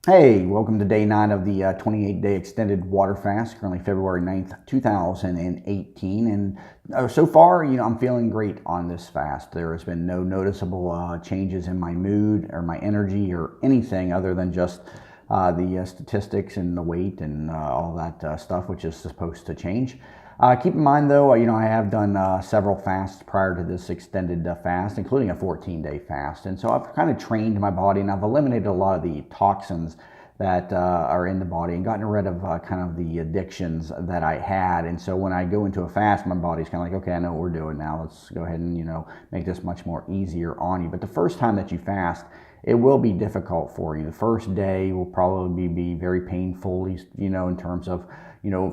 Hey, welcome to day 9 of the 28-day extended water fast, currently February 9th, 2018. And so far, I'm feeling great on this fast. There has been no noticeable changes in my mood or my energy or anything other than just the statistics and the weight and all that stuff, which is supposed to change. Keep in mind, though, I have done several fasts prior to this extended fast, including a 14-day fast. And so I've kind of trained my body and I've eliminated a lot of the toxins that are in the body and gotten rid of kind of the addictions that I had. And so when I go into a fast, my body's kind of like, okay, I know what we're doing now. Let's go ahead and, make this much more easier on you. But the first time that you fast, it will be difficult for you. The first day will probably be very painful, in terms of,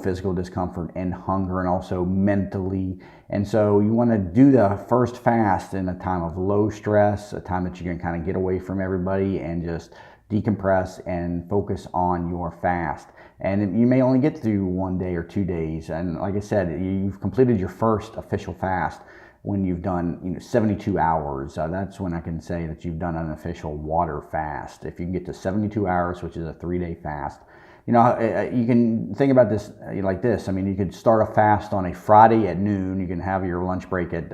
physical discomfort and hunger and also mentally. And so you want to do the first fast in a time of low stress, a time that you can kind of get away from everybody and just decompress and focus on your fast. And you may only get through 1 day or 2 days. And like I said, you've completed your first official fast when you've done 72 hours. That's when I can say that you've done an official water fast. If you can get to 72 hours, which is a 3-day fast, you can think about this like this. I mean, you could start a fast on a Friday at noon. You can have your lunch break at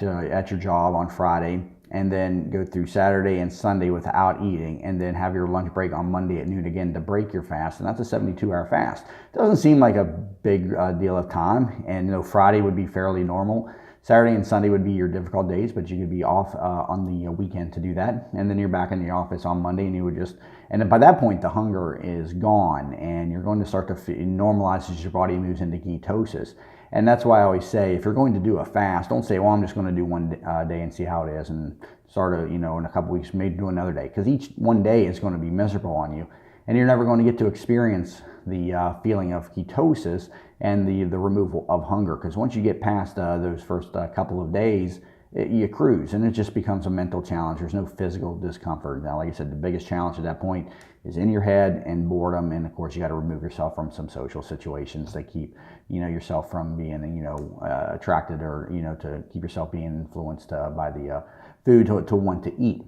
your job on Friday, and then go through Saturday and Sunday without eating, and then have your lunch break on Monday at noon again to break your fast. And that's a 72-hour fast. Doesn't seem like a big deal of time, and Friday would be fairly normal. Saturday and Sunday would be your difficult days, but you could be off on the weekend to do that. And then you're back in the office on Monday, and you would and then by that point, the hunger is gone, and you're going to start to normalize as your body moves into ketosis. And that's why I always say, if you're going to do a fast, don't say, well, I'm just going to do one day and see how it is, and start in a couple weeks, maybe do another day. Because each one day is going to be miserable on you, and you're never going to get to experience the feeling of ketosis and the removal of hunger. Because once you get past those first couple of days, you cruise, and it just becomes a mental challenge. There's no physical discomfort. Now, like I said, the biggest challenge at that point is in your head and boredom, and of course, you got to remove yourself from some social situations that keep yourself from being attracted, or to keep yourself being influenced by the food to want to eat.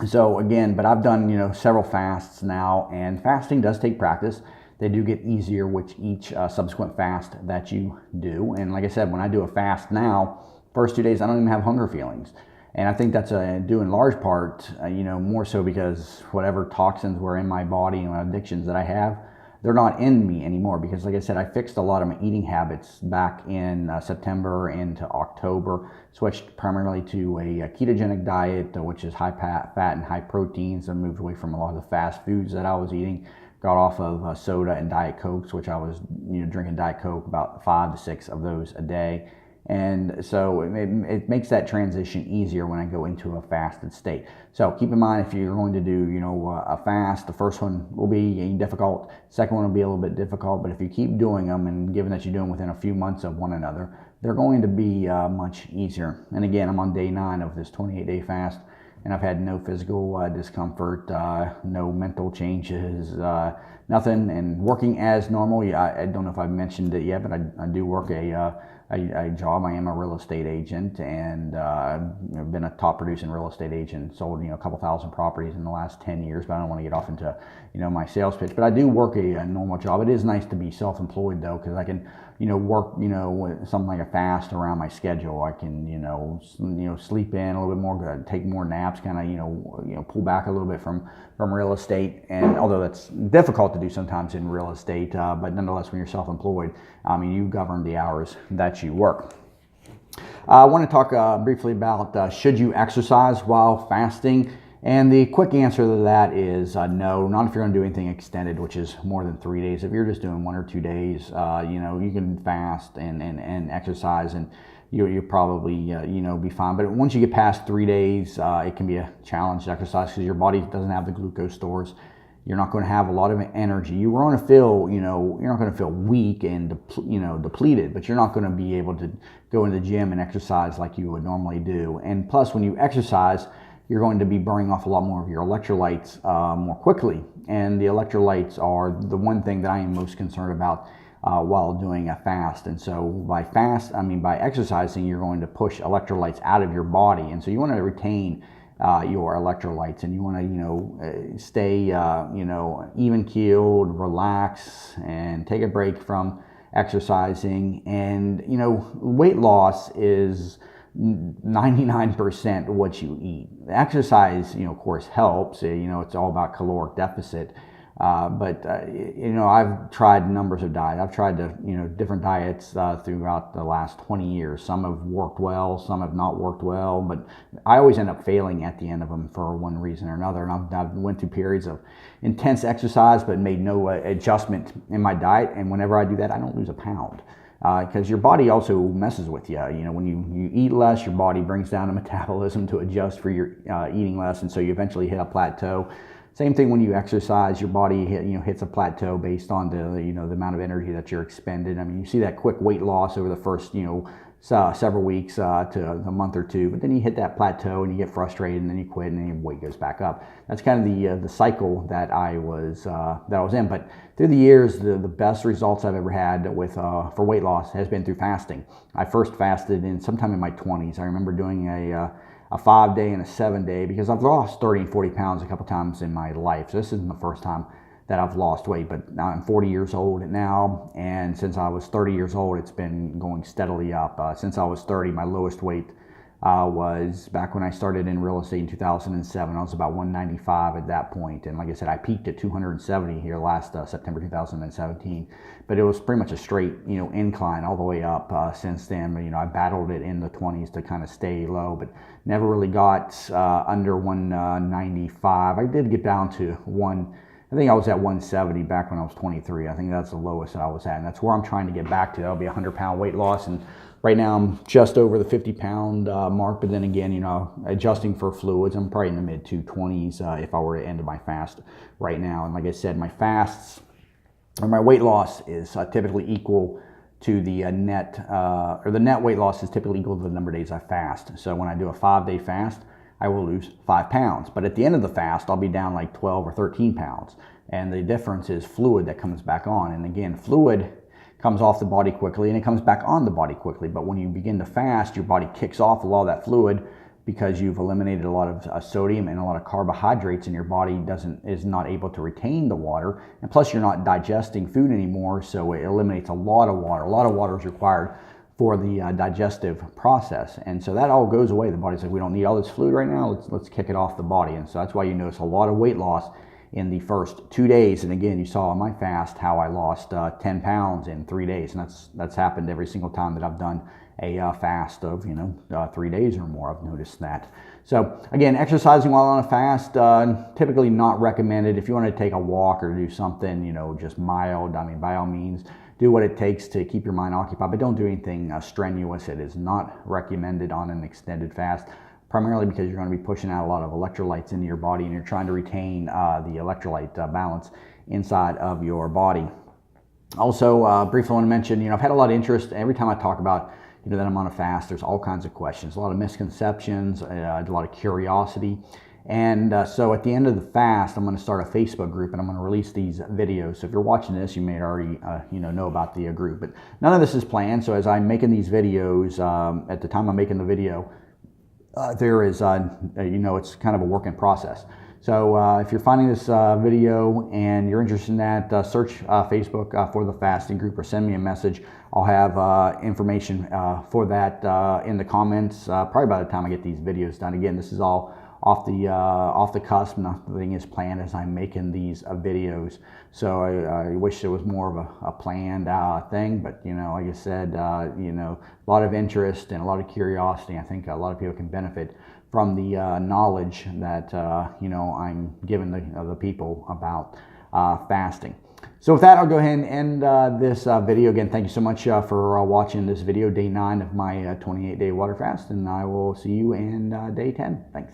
So again, but I've done several fasts now, and fasting does take practice. They do get easier with each subsequent fast that you do. And like I said, when I do a fast now, first 2 days I don't even have hunger feelings, and I think that's due in large part, more so because whatever toxins were in my body and addictions that I have, they're not in me anymore. Because like I said, I fixed a lot of my eating habits back in September into October, switched primarily to a ketogenic diet, which is high fat and high proteins. I moved away from a lot of the fast foods that I was eating, got off of soda and Diet Cokes, which I was drinking Diet Coke about 5 to 6 of those a day. And so it makes that transition easier when I go into a fasted state. So keep in mind, if you're going to do, a fast, the first one will be difficult. Second one will be a little bit difficult. But if you keep doing them, and given that you do them within a few months of one another, they're going to be much easier. And again, I'm on day 9 of this 28-day fast, and I've had no physical discomfort, no mental changes, nothing, and working as normal. I don't know if I've mentioned it yet, but I do work a job. I am a real estate agent, and I've been a top producing real estate agent, sold a couple thousand properties in the last 10 years, but I don't want to get off into my sales pitch. But I do work a normal job. It is nice to be self-employed, though, because I can work something like a fast around my schedule. I can sleep in a little bit more, take more naps, kind of pull back a little bit from real estate. And although that's difficult to do sometimes in real estate, but nonetheless, when you're self-employed, you govern the hours that you work. I want to talk briefly about should you exercise while fasting? And the quick answer to that is no, not if you're going to do anything extended, which is more than 3 days. If you're just doing 1 or 2 days, you can fast and exercise, and you'll probably be fine. But once you get past 3 days, it can be a challenge to exercise because your body doesn't have the glucose stores. You're not going to have a lot of energy. You're going to feel, you're not going to feel weak and depleted, but you're not going to be able to go into the gym and exercise like you would normally do. And plus, when you exercise, you're going to be burning off a lot more of your electrolytes more quickly. And the electrolytes are the one thing that I am most concerned about while doing a fast. And so by exercising, you're going to push electrolytes out of your body. And so you want to retain your electrolytes, and you want to stay even keeled, relax, and take a break from exercising. And weight loss is 99% what you eat. Exercise, of course, helps. It's all about caloric deficit. But I've tried numbers of diets. I've tried different diets throughout the last 20 years. Some have worked well, some have not worked well, but I always end up failing at the end of them for one reason or another. And I've went through periods of intense exercise, but made no adjustment in my diet. And whenever I do that, I don't lose a pound. Because your body also messes with you. When you eat less, your body brings down the metabolism to adjust for your eating less, and so you eventually hit a plateau. Same thing when you exercise, your body hits a plateau based on the amount of energy that you're expended. I mean, you see that quick weight loss over the first several weeks to a month or two, but then you hit that plateau and you get frustrated, and then you quit, and then your weight goes back up. That's kind of the cycle that I was in. But through the years, the best results I've ever had with for weight loss has been through fasting. I first fasted sometime in my 20s. I remember doing a 5-day and a 7-day, because I've lost 30 and 40 pounds a couple times in my life. So this isn't the first time that I've lost weight, but now I'm 40 years old now, and since I was 30 years old, it's been going steadily up. Since I was 30, my lowest weight was back when I started in real estate in 2007. I was about 195 at that point, and like I said, I peaked at 270 here last September 2017. But it was pretty much a straight incline all the way up since then. But I battled it in the 20s to kind of stay low, but never really got under 195. I did get down to I think I was at 170 back when I was 23. I think that's the lowest that I was at, and that's where I'm trying to get back to. That'll be a 100-pound weight loss, and right now I'm just over the 50-pound mark. But then again, adjusting for fluids, I'm probably in the mid 220s if I were to end my fast right now. And like I said, my fasts or my weight loss is typically equal to the net weight loss is typically equal to the number of days I fast. So when I do a 5-day fast, I will lose 5 pounds. But at the end of the fast, I'll be down like 12 or 13 pounds. And the difference is fluid that comes back on. And again, fluid comes off the body quickly and it comes back on the body quickly. But when you begin to fast, your body kicks off a lot of that fluid because you've eliminated a lot of sodium and a lot of carbohydrates, and your body is not able to retain the water. And plus, you're not digesting food anymore, so it eliminates a lot of water. A lot of water is required for the digestive process, and so that all goes away. The body's like, we don't need all this fluid right now, let's kick it off the body. And so that's why you notice a lot of weight loss in the first 2 days. And again, you saw on my fast how I lost 10 pounds in 3 days, and that's happened every single time that I've done a fast of 3 days or more. I've noticed that. So again, exercising while on a fast, typically not recommended. If you want to take a walk or do something just mild, I mean, by all means, do what it takes to keep your mind occupied, but don't do anything strenuous. It is not recommended on an extended fast, primarily because you're going to be pushing out a lot of electrolytes into your body, and you're trying to retain the electrolyte balance inside of your body. Also, briefly want to mention, I've had a lot of interest. Every time I talk about that I'm on a fast, there's all kinds of questions, a lot of misconceptions, a lot of curiosity. And so at the end of the fast, I'm going to start a Facebook group, and I'm going to release these videos. So if you're watching this, you may already know about the group. But none of this is planned. So as I'm making these videos, at the time I'm making the video, there is, it's kind of a work in process. So if you're finding this video and you're interested in that, search Facebook for the fasting group or send me a message. I'll have information for that in the comments probably by the time I get these videos done. Again, this is all off the cusp. Nothing is planned as I'm making these videos. So I wish there was more of a planned thing, but like I said, a lot of interest and a lot of curiosity. I think a lot of people can benefit from the knowledge that I'm giving the people about fasting. So with that, I'll go ahead and end this video. Again, thank you so much for watching this video, day 9 of my 28-day water fast, and I will see you in day 10. Thanks.